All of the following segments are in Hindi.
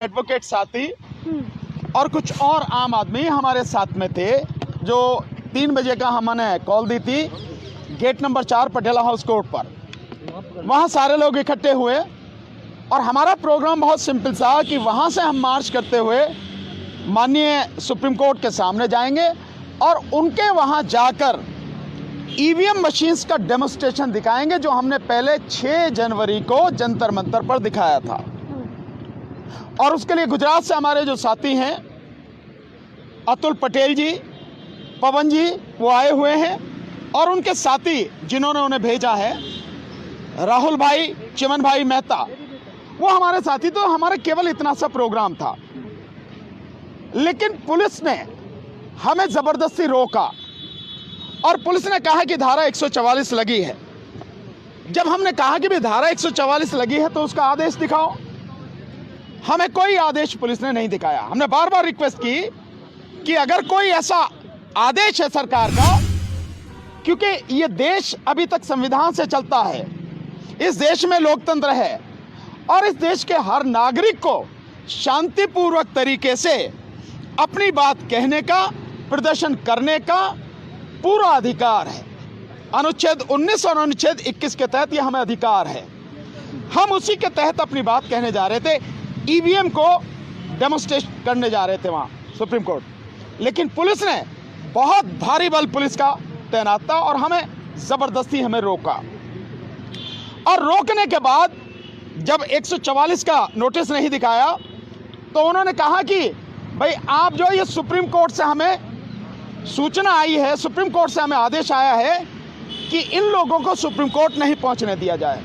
एडवोकेट साथी और कुछ और आम आदमी हमारे साथ में थे। जो 3 बजे का हमने कॉल दी थी gate number 4 Patiala house court पर। वहाँ सारे लोग इकट्ठे हुए और हमारा प्रोग्राम बहुत सिंपल था कि वहाँ से हम मार्च करते हुए माननीय सुप्रीम कोर्ट के सामने जाएंगे और उनके वहाँ जाकर ईवीएम मशीन्स का डेमोन्स्ट्रेशन दिखाएंगे, जो हमने पहले 6 जनवरी को जंतर मंतर पर दिखाया था। और उसके लिए गुजरात से हमारे जो साथी हैं अतुल पटेल जी, पवन जी, वो आए हुए हैं और उनके साथी जिन्होंने उन्हें भेजा है राहुल भाई, चिमन भाई मेहता, वो हमारे साथी। तो हमारा केवल इतना सा प्रोग्राम था, लेकिन पुलिस ने हमें ज़बरदस्ती रोका और पुलिस ने कहा कि धारा 144 लगी है। जब हमने कहा कि भाई धारा 144 लगी है तो उसका आदेश दिखाओ, हमें कोई आदेश पुलिस ने नहीं दिखाया। हमने बार बार रिक्वेस्ट की कि अगर कोई ऐसा आदेश है सरकार का, क्योंकि ये देश अभी तक संविधान से चलता है, इस देश में लोकतंत्र है और इस देश के हर नागरिक को शांतिपूर्वक तरीके से अपनी बात कहने का, प्रदर्शन करने का पूरा अधिकार है। अनुच्छेद 19 और अनुच्छेद 21 के तहत यह हमें अधिकार है। हम उसी के तहत अपनी बात कहने जा रहे थे, ईवीएम को डेमोन्स्ट्रेट करने जा रहे थे वहाँ सुप्रीम कोर्ट। लेकिन पुलिस ने बहुत भारी बल पुलिस का तैनात था और हमें ज़बरदस्ती हमें रोका। और रोकने के बाद जब 144 का नोटिस नहीं दिखाया तो उन्होंने कहा कि भाई आप जो ये सुप्रीम कोर्ट से हमें सूचना आई है, सुप्रीम कोर्ट से हमें आदेश आया है कि इन लोगों को सुप्रीम कोर्ट नहीं पहुंचने दिया जाए,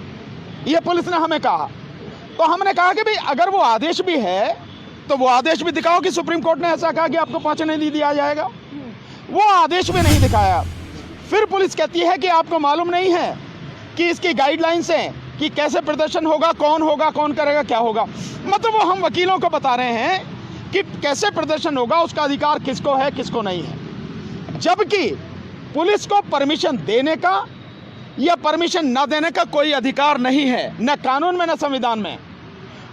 ये पुलिस ने हमें कहा। तो हमने कहा कि भाई अगर वो आदेश भी है तो वो आदेश भी दिखाओ कि सुप्रीम कोर्ट ने ऐसा कहा कि आपको पहुंचने नहीं दिया जाएगा। वो आदेश भी नहीं दिखाया। फिर पुलिस कहती है कि आपको मालूम नहीं है कि इसकी गाइडलाइंस हैं कि कैसे प्रदर्शन होगा, कौन करेगा, क्या होगा। मतलब वो हम वकीलों को बता रहे हैं कि कैसे प्रदर्शन होगा, उसका अधिकार किसको है, किसको नहीं है। जबकि पुलिस को परमिशन देने का या परमिशन न देने का कोई अधिकार नहीं है, न कानून में न संविधान में।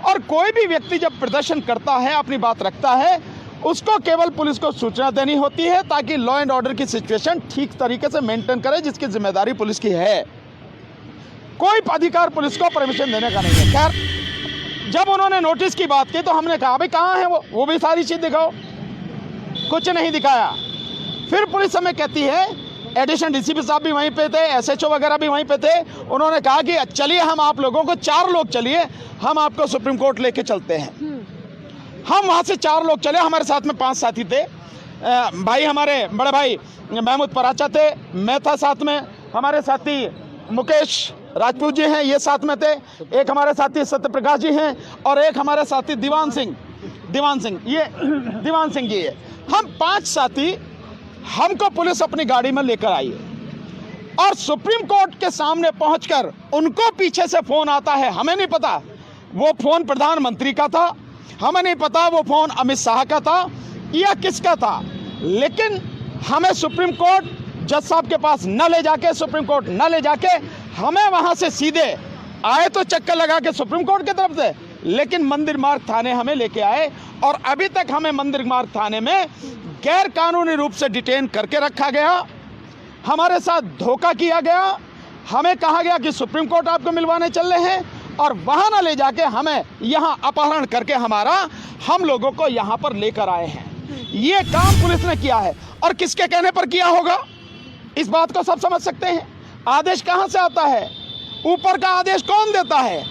और कोई भी व्यक्ति जब प्रदर्शन करता है, अपनी बात रखता है, उसको केवल पुलिस को सूचना देनी होती है ताकि लॉ एंड ऑर्डर की सिचुएशन ठीक तरीके से मेंटेन करे, जिसकी जिम्मेदारी पुलिस की है। कोई अधिकार पुलिस को परमिशन देने का नहीं है। खैर, जब उन्होंने नोटिस की बात की तो हमने कहा भाई कहाँ है वो भी सारी चीज़ दिखाओ। कुछ नहीं दिखाया। फिर पुलिस हमें कहती है, एडिशनल डीसीपी साहब भी वहीं पे थे, एसएचओ वगैरह भी वहीं पे थे, उन्होंने कहा कि चलिए हम आप लोगों को 4 लोग चलिए, हम आपको सुप्रीम कोर्ट लेके चलते हैं। हम वहाँ से 4 लोग चले, हमारे साथ में 5 साथी थे। भाई हमारे बड़े भाई महमूद पराचा थे, मैं था साथ में, हमारे साथी मुकेश राजपूत जी हैं, ये साथ में थे, एक हमारे साथी सत्यप्रकाश जी हैं और एक हमारे साथी दीवान सिंह जी है। हम 5 साथी, हमको पुलिस अपनी गाड़ी में लेकर आई और सुप्रीम कोर्ट के सामने पहुंचकर उनको पीछे से फोन आता है। हमें नहीं पता वो फोन प्रधानमंत्री का था, हमें नहीं पता वो फोन अमित शाह का था या किसका था, लेकिन हमें सुप्रीम कोर्ट जज साहब के पास न ले जाके, सुप्रीम कोर्ट न ले जाके, हमें वहां से सीधे आए तो चक्कर लगा के सुप्रीम कोर्ट की तरफ से, लेकिन मंदिर मार्ग थाने हमें लेके आए और अभी तक हमें मंदिर मार्ग थाने में गैर कानूनी रूप से डिटेन करके रखा गया। हमारे साथ धोखा किया गया। हमें कहा गया कि सुप्रीम कोर्ट आपको मिलवाने चल रहे हैं और वहां ना ले जाके हमें यहां अपहरण करके हम लोगों को यहां पर लेकर आए हैं। ये काम पुलिस ने किया है और किसके कहने पर किया होगा, इस बात को सब समझ सकते हैं। आदेश कहां से आता है? ऊपर का आदेश कौन देता है?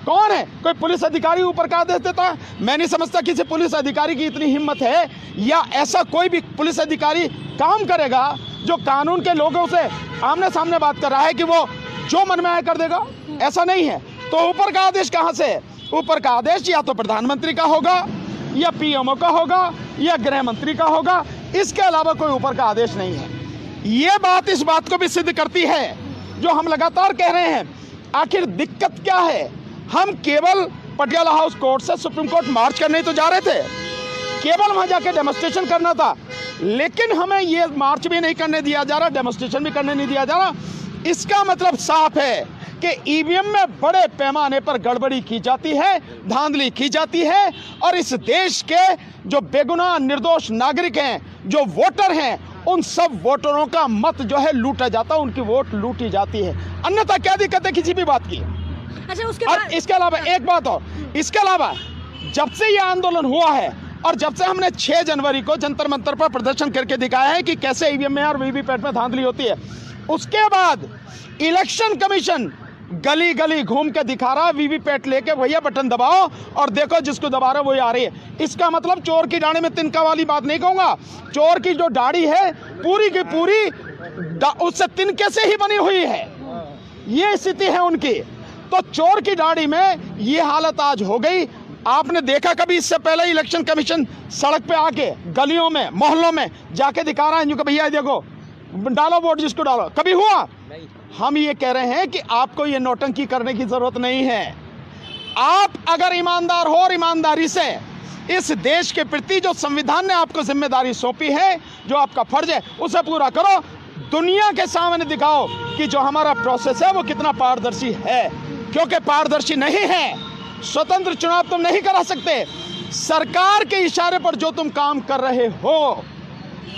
कौन है? कोई पुलिस अधिकारी ऊपर का आदेश देता है? मैं नहीं समझता किसी पुलिस अधिकारी की इतनी हिम्मत है या ऐसा कोई भी पुलिस अधिकारी काम करेगा जो कानून के लोगों से आमने सामने बात कर रहा है कि वो जो मन में आए कर देगा। ऐसा नहीं है। तो ऊपर का आदेश कहां से? ऊपर का आदेश या तो प्रधानमंत्री का होगा या पीएमओ का होगा या गृह मंत्री का होगा, इसके अलावा कोई ऊपर का आदेश नहीं है। ये बात इस बात को भी सिद्ध करती है जो हम लगातार कह रहे हैं। आखिर दिक्कत क्या है? हम केवल पटियाला हाउस कोर्ट से सुप्रीम कोर्ट मार्च करने तो जा रहे थे, केवल वहां जाके डेमोन्स्ट्रेशन करना था, लेकिन हमें ये मार्च भी नहीं करने दिया जा रहा, डेमोन्स्ट्रेशन भी करने नहीं दिया जा रहा। इसका मतलब साफ है कि ईवीएम में बड़े पैमाने पर गड़बड़ी की जाती है, धांधली की जाती है और इस देश के जो बेगुनाह निर्दोष नागरिक हैं, जो वोटर हैं, उन सब वोटरों का मत जो है लूटा जाता है, उनकी वोट लूटी जाती है। अन्यथा क्या दिक्कत है किसी भी बात की? अच्छा, उसके और बाद इसके अलावा एक बात और, इसके अलावा जब से ये आंदोलन हुआ है और जब से हमने 6 जनवरी को जंतर मंतर पर प्रदर्शन करके दिखाया है कि कैसे ईवीएम में और वीवीपैट में धांधली होती है, उसके बाद इलेक्शन कमीशन गली गली घूम के दिखा रहा है, वीवीपैट लेके भैया बटन दबाओ और देखो जिसको दबा रहा है वही आ रही है। इसका मतलब चोर की दाढ़ी में तिनका वाली बात नहीं कहूंगा, चोर की जो दाढ़ी है पूरी की पूरी उससे तिनके से ही बनी हुई है, ये स्थिति है उनकी। तो चोर की दाढ़ी में ये हालत आज हो गई। आपने देखा कभी इससे पहले इलेक्शन कमीशन सड़क पे आके गलियों में मोहल्लों में जाके दिखा रहा है कि भैया देखो डालो वोट जिसको डालो? कभी हुआ? हम ये कह रहे हैं कि आपको ये नौटंकी करने की जरूरत नहीं है। आप अगर ईमानदार हो और ईमानदारी से इस देश के प्रति जो संविधान ने आपको जिम्मेदारी सौंपी है, जो आपका फर्ज है, उसे पूरा करो। दुनिया के सामने दिखाओ कि जो हमारा प्रोसेस है वो कितना पारदर्शी है, क्योंकि पारदर्शी नहीं है, स्वतंत्र चुनाव तुम नहीं करा सकते। सरकार के इशारे पर जो तुम काम कर रहे हो,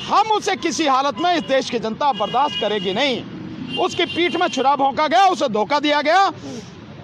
हम उसे किसी हालत में इस देश की जनता बर्दाश्त करेगी नहीं। उसकी पीठ में छुरा भोंका गया, उसे धोखा दिया गया,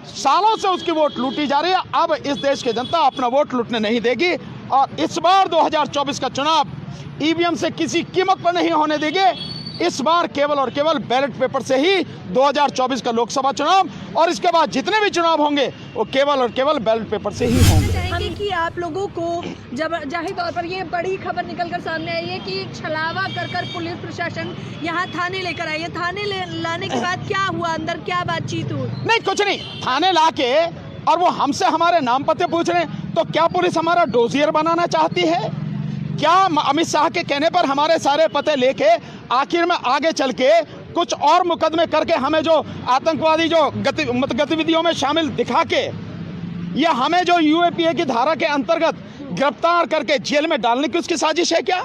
सालों से उसकी वोट लूटी जा रही है। अब इस देश की जनता अपना वोट लूटने नहीं देगी और इस बार 2024 का चुनाव ईवीएम से किसी कीमत पर नहीं होने देगी। इस बार केवल और केवल बैलेट पेपर से ही 2024 का लोकसभा चुनाव और इसके बाद जितने भी चुनाव होंगे वो केवल और केवल बैलेट पेपर से ही होंगे। चाहेंगे कि आप लोगों को जब जाहिर तौर पर ये बड़ी खबर निकलकर सामने आई है कि छलावा कर पुलिस प्रशासन यहाँ थाने लेकर आई है। थाने लाने के बाद क्या हुआ, अंदर क्या बातचीत हुई? नहीं, कुछ नहीं। थाने लाके और वो हमसे हमारे नाम पते पूछ रहे हैं, तो क्या पुलिस हमारा डोजियर बनाना चाहती है? क्या अमित शाह के कहने पर हमारे सारे पते लेके आखिर में आगे चल के कुछ और मुकदमे करके हमें जो आतंकवादी जो गतिविधियों में शामिल दिखा के या हमें जो यूएपीए की धारा के अंतर्गत गिरफ्तार करके जेल में डालने की उसकी साजिश है क्या?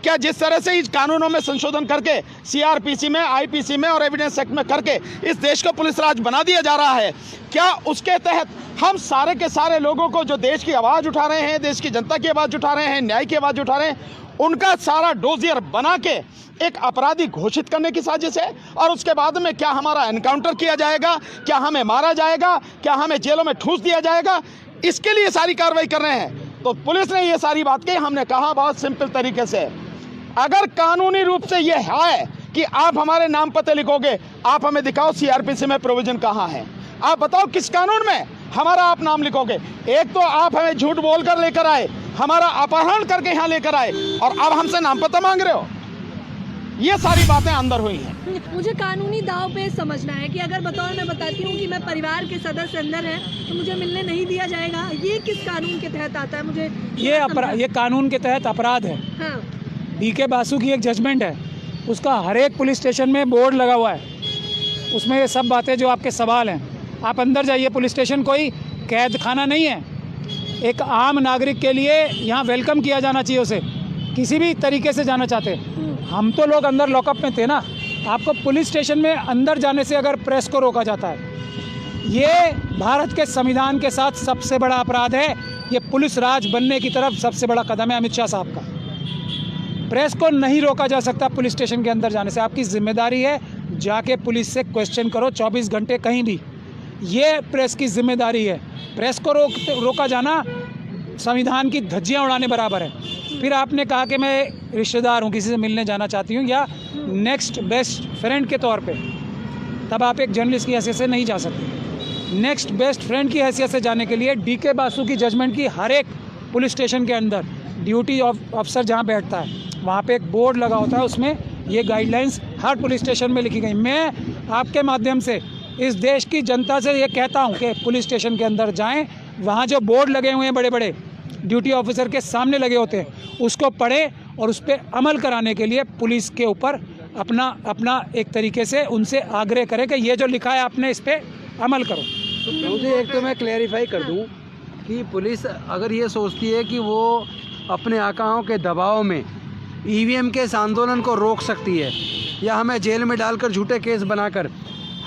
क्या जिस तरह से इस कानूनों में संशोधन करके सीआरपीसी में, आईपीसी में और एविडेंस एक्ट में करके इस देश को पुलिस राज बना दिया जा रहा है, क्या उसके तहत हम सारे के सारे लोगों को जो देश की आवाज़ उठा रहे हैं, देश की जनता की आवाज़ उठा रहे हैं, न्याय की आवाज़ उठा रहे हैं, उनका सारा डोजियर बना के एक अपराधी घोषित करने की साजिश है? और उसके बाद में क्या हमारा एनकाउंटर किया जाएगा? क्या हमें मारा जाएगा? क्या हमें जेलों में ठूस दिया जाएगा? इसके लिए सारी कार्रवाई कर रहे हैं। तो पुलिस ने ये सारी बात कही। हमने कहा बहुत सिंपल तरीके से, अगर कानूनी रूप से ये है कि आप हमारे नाम पते लिखोगे, आप हमें दिखाओ सीआरपीसी में प्रोविजन कहाँ है, आप बताओ किस कानून में हमारा आप नाम लिखोगे। एक तो आप हमें झूठ बोलकर लेकर आए, हमारा अपहरण करके यहाँ लेकर आए और अब हमसे नाम पता मांग रहे हो। ये सारी बातें अंदर हुई हैं। मुझे कानूनी दाव पे समझना है कि अगर बतौर मैं बताती हूँ कि मैं परिवार के सदस्य अंदर हैं तो मुझे मिलने नहीं दिया जाएगा, ये किस कानून के तहत आता है? मुझे ये कानून के तहत अपराध है। हाँ। डीके बासु की एक जजमेंट है, उसका हर एक पुलिस स्टेशन में बोर्ड लगा हुआ है, उसमें ये सब बातें जो आपके सवाल हैं। आप अंदर जाइए, पुलिस स्टेशन कोई कैद खाना नहीं है। एक आम नागरिक के लिए यहाँ वेलकम किया जाना चाहिए, उसे किसी भी तरीके से जाना चाहते। हम तो लोग अंदर लॉकअप में थे ना, आपको पुलिस स्टेशन में अंदर जाने से अगर प्रेस को रोका जाता है, ये भारत के संविधान के साथ सबसे बड़ा अपराध है। ये पुलिस राज बनने की तरफ सबसे बड़ा कदम है अमित शाह साहब का। प्रेस को नहीं रोका जा सकता पुलिस स्टेशन के अंदर जाने से। आपकी जिम्मेदारी है जाके पुलिस से क्वेश्चन करो 24 घंटे कहीं भी, ये प्रेस की जिम्मेदारी है। प्रेस को रोका जाना संविधान की धज्जियां उड़ाने बराबर है। फिर आपने कहा कि मैं रिश्तेदार हूँ, किसी से मिलने जाना चाहती हूँ या नेक्स्ट बेस्ट फ्रेंड के तौर पे, तब आप एक जर्नलिस्ट की हैसियत से नहीं जा सकते। नेक्स्ट बेस्ट फ्रेंड की हैसियत से जाने के लिए डीके बासु की जजमेंट की हर एक पुलिस स्टेशन के अंदर ड्यूटी ऑफिसर जहाँ बैठता है वहाँ पे एक बोर्ड लगा होता है, उसमें ये गाइडलाइंस हर पुलिस स्टेशन में लिखी गई। मैं आपके माध्यम से इस देश की जनता से ये कहता हूँ कि पुलिस स्टेशन के अंदर जाएँ, वहाँ जो बोर्ड लगे हुए हैं बड़े बड़े ड्यूटी ऑफिसर के सामने लगे होते हैं, उसको पढ़ें और उस पर अमल कराने के लिए पुलिस के ऊपर अपना एक तरीके से उनसे आग्रह करें कि ये जो लिखा है आपने इस पर अमल करो। मुझे एक तो मैं क्लैरिफाई कर दूं कि पुलिस अगर ये सोचती है कि वो अपने आकाओं के दबाव में ईवीएम के इस आंदोलन को रोक सकती है या हमें जेल में डालकर झूठे केस बनाकर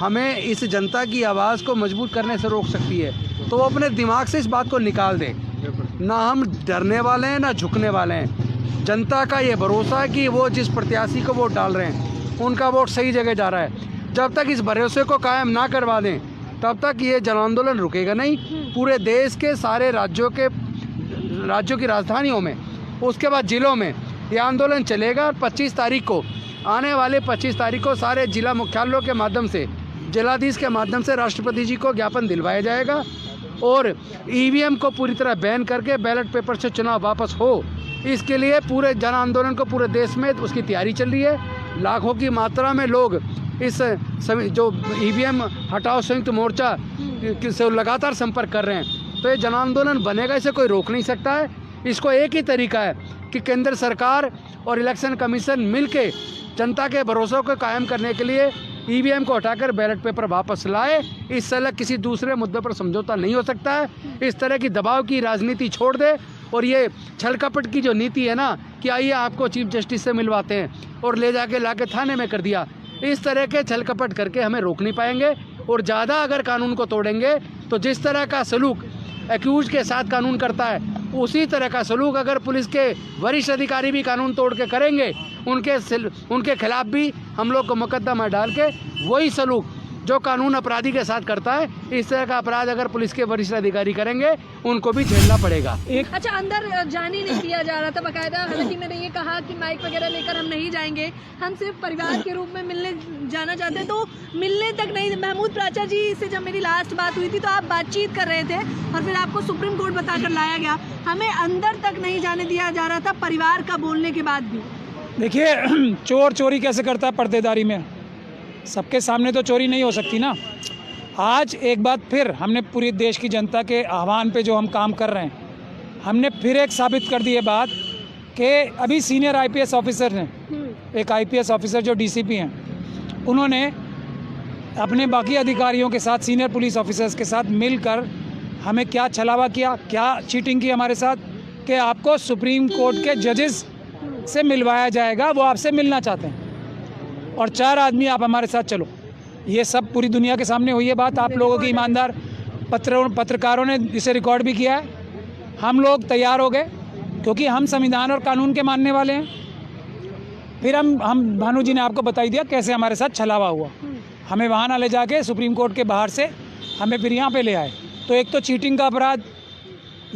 हमें इस जनता की आवाज़ को मजबूत करने से रोक सकती है, तो वो अपने दिमाग से इस बात को निकाल दे। ना हम डरने वाले हैं ना झुकने वाले हैं। जनता का ये भरोसा है कि वो जिस प्रत्याशी को वोट डाल रहे हैं उनका वोट सही जगह जा रहा है। जब तक इस भरोसे को कायम ना करवा दें तब तक ये जन आंदोलन रुकेगा नहीं। पूरे देश के सारे राज्यों की राजधानियों में, उसके बाद ज़िलों में ये आंदोलन चलेगा। 25 तारीख को, आने वाले 25 तारीख को सारे जिला मुख्यालयों के माध्यम से, जिलाधीश के माध्यम से राष्ट्रपति जी को ज्ञापन दिलवाया जाएगा और ईवीएम को पूरी तरह बैन करके बैलेट पेपर से चुनाव वापस हो, इसके लिए पूरे जन आंदोलन को पूरे देश में उसकी तैयारी चल रही है। लाखों की मात्रा में लोग इस जो ईवीएम हटाओ संयुक्त मोर्चा से लगातार संपर्क कर रहे हैं। तो ये जन आंदोलन बनेगा, इसे कोई रोक नहीं सकता है। इसको एक ही तरीका है कि केंद्र सरकार और इलेक्शन कमीशन मिलके जनता के भरोसों को कायम करने के लिए ईवीएम को हटाकर बैलेट पेपर वापस लाए। इस साल किसी दूसरे मुद्दे पर समझौता नहीं हो सकता है। इस तरह की दबाव की राजनीति छोड़ दे और ये छल कपट की जो नीति है ना कि आइए आपको चीफ जस्टिस से मिलवाते हैं और ले जाके लाके थाने में कर दिया, इस तरह के छल कपट करके हमें रोक नहीं पाएंगे। और ज़्यादा अगर कानून को तोड़ेंगे तो जिस तरह का सलूक एक्यूज के साथ कानून करता है उसी तरह का सलूक अगर पुलिस के वरिष्ठ अधिकारी भी कानून तोड़ के करेंगे, उनके खिलाफ भी हम लोग को मुकदमा डाल के वही सलूक जो कानून अपराधी के साथ करता है, इस तरह का अपराध अगर पुलिस के वरिष्ठ अधिकारी करेंगे उनको भी झेलना पड़ेगा। अच्छा, अंदर जाने नहीं दिया जा रहा था बाकायदा। हालांकि मैंने ये कहा कि माइक वगैरह लेकर हम नहीं जाएंगे, हम सिर्फ परिवार के रूप में मिलने जाना चाहते हैं, तो मिलने तक नहीं। महमूद प्राचा जी से जब मेरी लास्ट बात हुई थी तो आप बातचीत कर रहे थे और फिर आपको सुप्रीम कोर्ट बताकर लाया गया। हमें अंदर तक नहीं जाने दिया जा रहा था परिवार का बोलने के बाद भी। देखिए, चोर चोरी कैसे करता है पर्देदारी में, सबके सामने तो चोरी नहीं हो सकती ना। आज एक बात फिर हमने पूरी देश की जनता के आह्वान पे जो हम काम कर रहे हैं, हमने फिर एक साबित कर दी है बात कि अभी सीनियर आईपीएस ऑफिसर ने, एक आईपीएस ऑफिसर जो डीसीपी हैं, उन्होंने अपने बाकी अधिकारियों के साथ, सीनियर पुलिस ऑफिसर्स के साथ मिलकर हमें क्या छलावा किया, क्या चीटिंग की हमारे साथ, कि आपको सुप्रीम कोर्ट के जजेस से मिलवाया जाएगा, वो आपसे मिलना चाहते हैं और 4 आदमी आप हमारे साथ चलो। ये सब पूरी दुनिया के सामने हुई है बात। आप लोगों की ईमानदार पत्रकारों ने इसे रिकॉर्ड भी किया है। हम लोग तैयार हो गए क्योंकि हम संविधान और कानून के मानने वाले हैं। फिर हम भानु जी ने आपको बताई दिया कैसे हमारे साथ छलावा हुआ। हमें वहाँ ना ले जाके सुप्रीम कोर्ट के बाहर से हमें फिर यहाँ पे ले आए। तो एक तो चीटिंग का अपराध,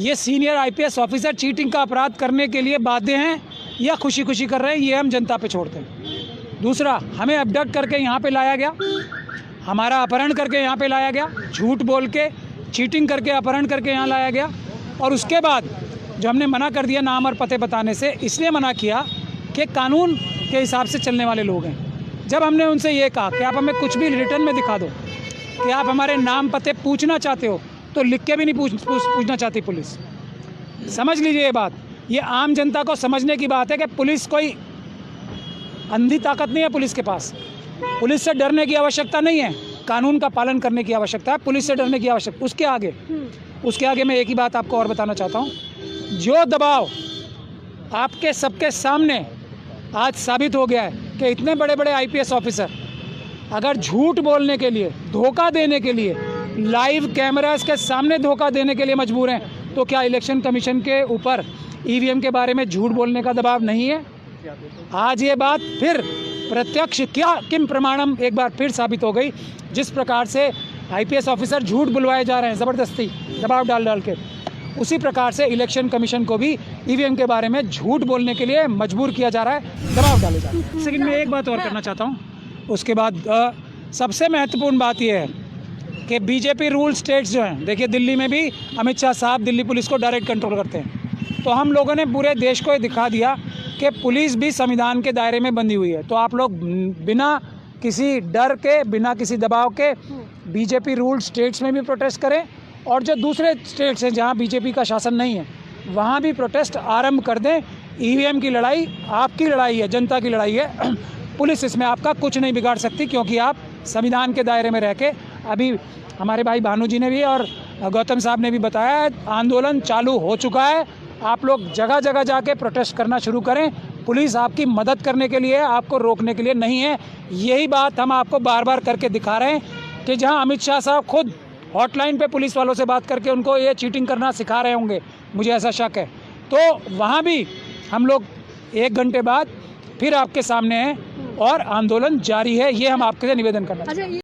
ये सीनियर आईपीएस ऑफिसर चीटिंग का अपराध करने के लिए बाध्य हैं या खुशी खुशी कर रहे हैं, ये हम जनता पे छोड़ते हैं। दूसरा, हमें अबडक्ट करके यहाँ पे लाया गया, हमारा अपहरण करके यहाँ पे लाया गया, झूठ बोल के चीटिंग करके अपहरण करके यहाँ लाया गया। और उसके बाद जो हमने मना कर दिया नाम और पते बताने से, इसलिए मना किया कि कानून के हिसाब से चलने वाले लोग हैं। जब हमने उनसे ये कहा कि आप हमें कुछ भी रिटर्न में दिखा दो कि आप हमारे नाम पते पूछना चाहते हो, तो लिख के भी नहीं पूछना चाहती पुलिस। समझ लीजिए ये बात, ये आम जनता को समझने की बात है कि पुलिस कोई अंधी ताकत नहीं है पुलिस के पास। पुलिस से डरने की आवश्यकता नहीं है, कानून का पालन करने की आवश्यकता है, पुलिस से डरने की आवश्यकता। उसके आगे मैं एक ही बात आपको और बताना चाहता हूँ, जो दबाव आपके सबके सामने आज साबित हो गया है कि इतने बड़े बड़े आईपीएस ऑफिसर अगर झूठ बोलने के लिए, धोखा देने के लिए, लाइव कैमरास के सामने धोखा देने के लिए मजबूर हैं, तो क्या इलेक्शन कमीशन के ऊपर ईवीएम के बारे में झूठ बोलने का दबाव नहीं है? आज ये बात फिर प्रत्यक्ष क्या किम प्रमाणम एक बार फिर साबित हो गई। जिस प्रकार से आईपीएस ऑफिसर झूठ बुलवाए जा रहे हैं ज़बरदस्ती दबाव डाल के, उसी प्रकार से इलेक्शन कमीशन को भी ईवीएम के बारे में झूठ बोलने के लिए मजबूर किया जा रहा है, दबाव डाले जा रहे हैं। सेकंड में एक बात और करना चाहता हूँ, उसके बाद सबसे महत्वपूर्ण बात यह है कि बीजेपी रूल स्टेट्स जो हैं, देखिए दिल्ली में भी अमित शाह साहब दिल्ली पुलिस को डायरेक्ट कंट्रोल करते हैं। तो हम लोगों ने पूरे देश को ये दिखा दिया कि पुलिस भी संविधान के दायरे में बंधी हुई है। तो आप लोग बिना किसी डर के, बिना किसी दबाव के बीजेपी रूल स्टेट्स में भी प्रोटेस्ट करें, और जो दूसरे स्टेट्स हैं जहां बीजेपी का शासन नहीं है वहां भी प्रोटेस्ट आरंभ कर दें। ईवीएम की लड़ाई आपकी लड़ाई है, जनता की लड़ाई है। पुलिस इसमें आपका कुछ नहीं बिगाड़ सकती, क्योंकि आप संविधान के दायरे में रह के, अभी हमारे भाई भानु जी ने भी और गौतम साहब ने भी बताया, आंदोलन चालू हो चुका है। आप लोग जगह जगह जाके प्रोटेस्ट करना शुरू करें। पुलिस आपकी मदद करने के लिए, आपको रोकने के लिए नहीं है। यही बात हम आपको बार बार करके दिखा रहे हैं कि जहां अमित शाह साहब खुद हॉटलाइन पे पुलिस वालों से बात करके उनको ये चीटिंग करना सिखा रहे होंगे, मुझे ऐसा शक है। तो वहाँ भी हम लोग 1 घंटे बाद फिर आपके सामने हैं और आंदोलन जारी है, ये हम आपके से निवेदन करना चाहते हैं। अच्छा,